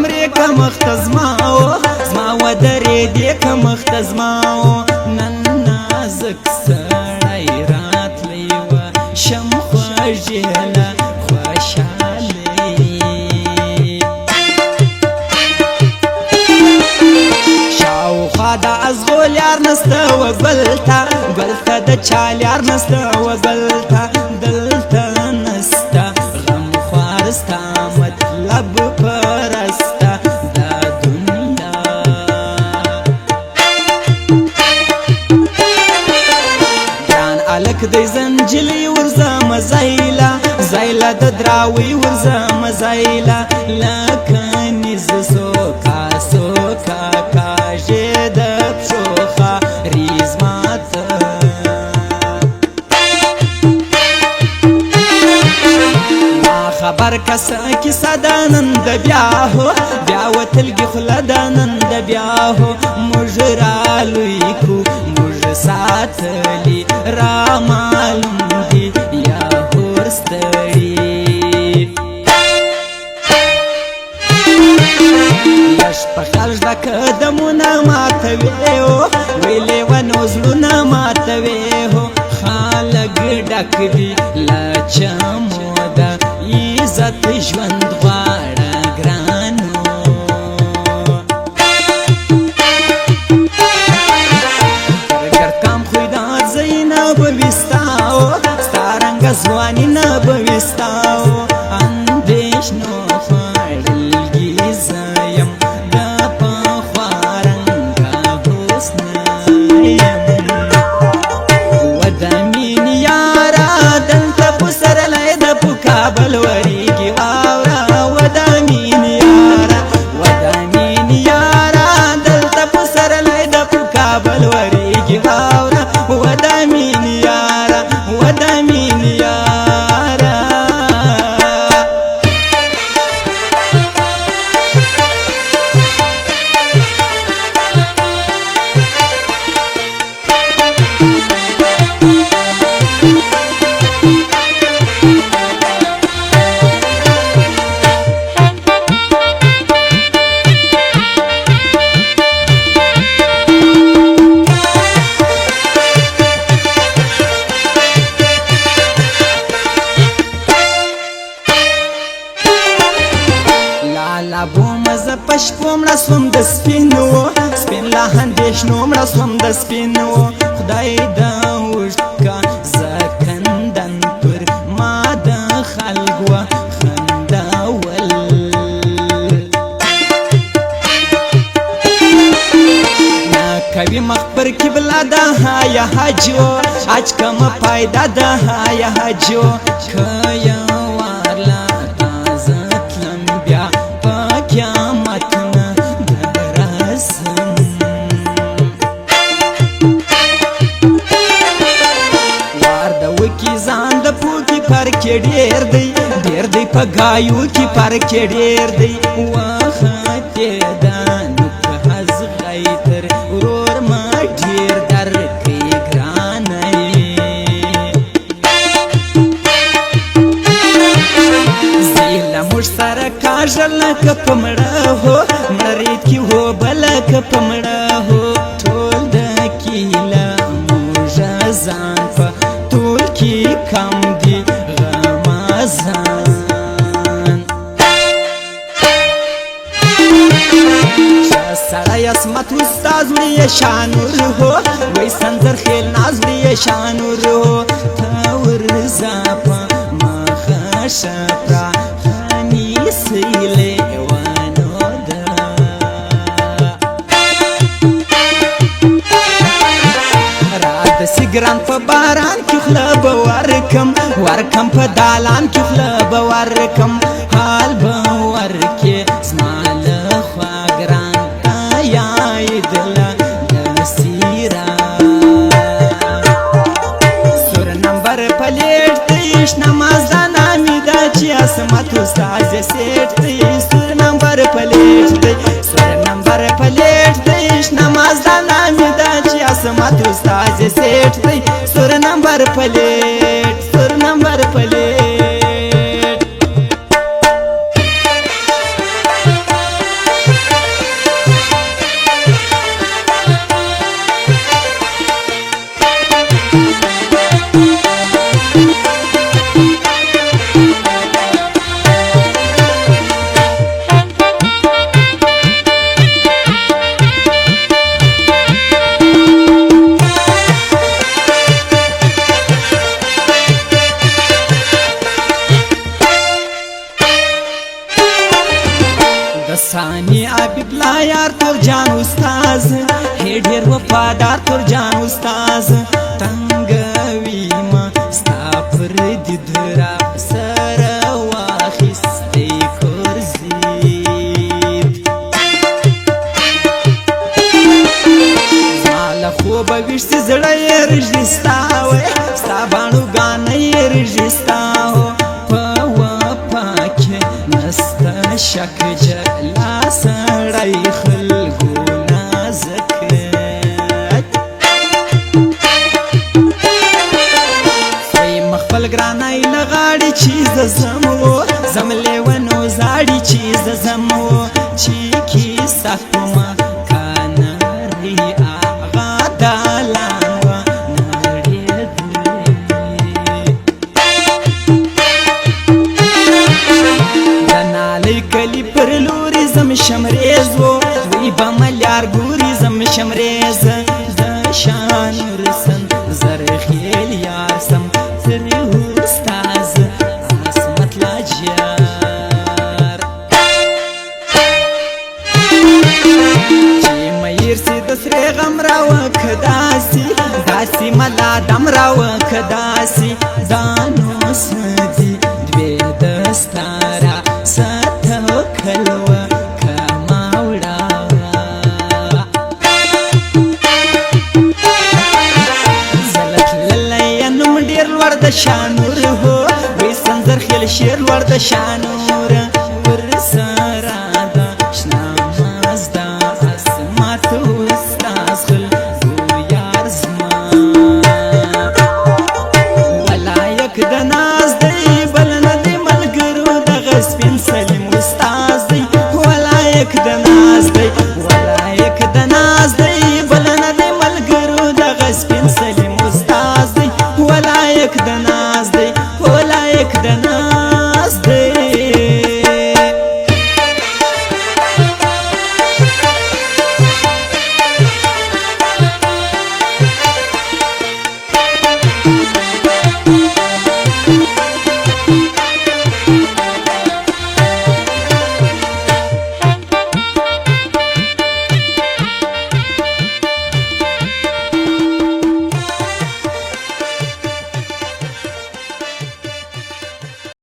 مرې که مخته زما ودرېدې که مخته زما نن نازک سړی راتلی وه شم خوږېله خوشحالۍ شاوخوا د ازغول یار نسته و ګلته د چال یار نسته و ګلته دلته نسته غم خوار ستا مطلب پرسته دا دنیا ګران الک دی زنجلې ورځمه زایله د دراوۍ ورځمه زایله لکه نیز سوکا کاږې د پښو ښاري زما ته ما خبر کسه کیسه ده نن د بیا وتلګي خوله ده نن د بیا موږ رالوی کو موږ ساتلي را معلوم دي یا ستړي لږ په خرج د قدمونه ماتوي ویلې ونو زړونه ماتوي خلک ډک دي له چمو د عزت ژوند غواړه ګرانو ګرد کام خوی د ځای نه به وي ستا ستا رنګه ځواني نه به وي ستا اندېښنو خوړلګي زه یم د پخوا رنګه حسنه یم و د مینې یاره دلته پسرلی د په کابل وریږي واوره و د مینې یاره دلته پسرلی د په کابل وریږي واوره و د مینې یاره زه پشپو مړه سوم د سپینو سپین لا اندېښنو مړه سوم د سپینو خدای دا اوږد کا زه کندن پر ما د خلکو خندول نه کوي مخ پر قبله د هایا حجو اج کمه پیدا د هایا حجو که یوار لا تازه تلم بیا قیامتنا درسم وار د وکی ځان د پوکی پر کې ډیر دی په ګایو کې پر کې ډیر دی وخته دا نو که حز غیتر ورور ما ډیر در کې ګرانه زیله موږ سره کاژل لکه په مړه مړرید کې هو بلکه په مړه ټول د کیله موږ ځان په ټول کې کم دي غمازان سړی عصمت استاد وړي شانور وای سنځر خیل ناز وړي شانور ته ورځه په مخه شپرا خاني سیلې وانو ده رات سګران په باران کې خوله به ورکم په دالان کې خوله به ورکم حال به ورکې زما له خوا ګران عصمت استاد سیټ دی سور نمبر پلیټ دی سور نمبر پلیټ دی نماز د نامې دا چې عصمت استاد سیټ دی سور نمبر پلیټ حبیب لا یار تور جان استاز هی ډیر وفادار تور جان استاز تنگوي ما ستا پر دید را سره واخیستی کرزید زما له خوبه ویښتې زړه یې رژدي ستا وی ستا باڼوګانه یې رژدي ستا په وفا کې نسته شک جلا سړی خلکو نازک خپل ګرانای لغاړي چې زمو زم لیونو زاړي چې زمو چې کی ساتما کانا ری اغا دالان و نړې دنالې کلی پر لوري زم شمرېز وو وی بملیار ګوري زم شمرېز د شان رسن زر خیل یار سم استاز عصمت لاجیار چې میر سي د سره غم راو کداسي داسي ملا دم راو کداسي دانو سدي دوی دستارا ستو کلوا کما وړا زلت للین ډیر ور د شانور هو وی سنزر خیل شیر ور د شانور ور سرا د شنا مازدا اسمت استاز خل یار زما ولا یک د ناز دی بل نه دی ملګرو د غسپین سلیم استاز دی ولا یک د ناز دی ولا یک د ناز دی بل نه دی ملګرو د غسپین سلیم استاز دی ولا یک د ناز دی ولا یک د ناز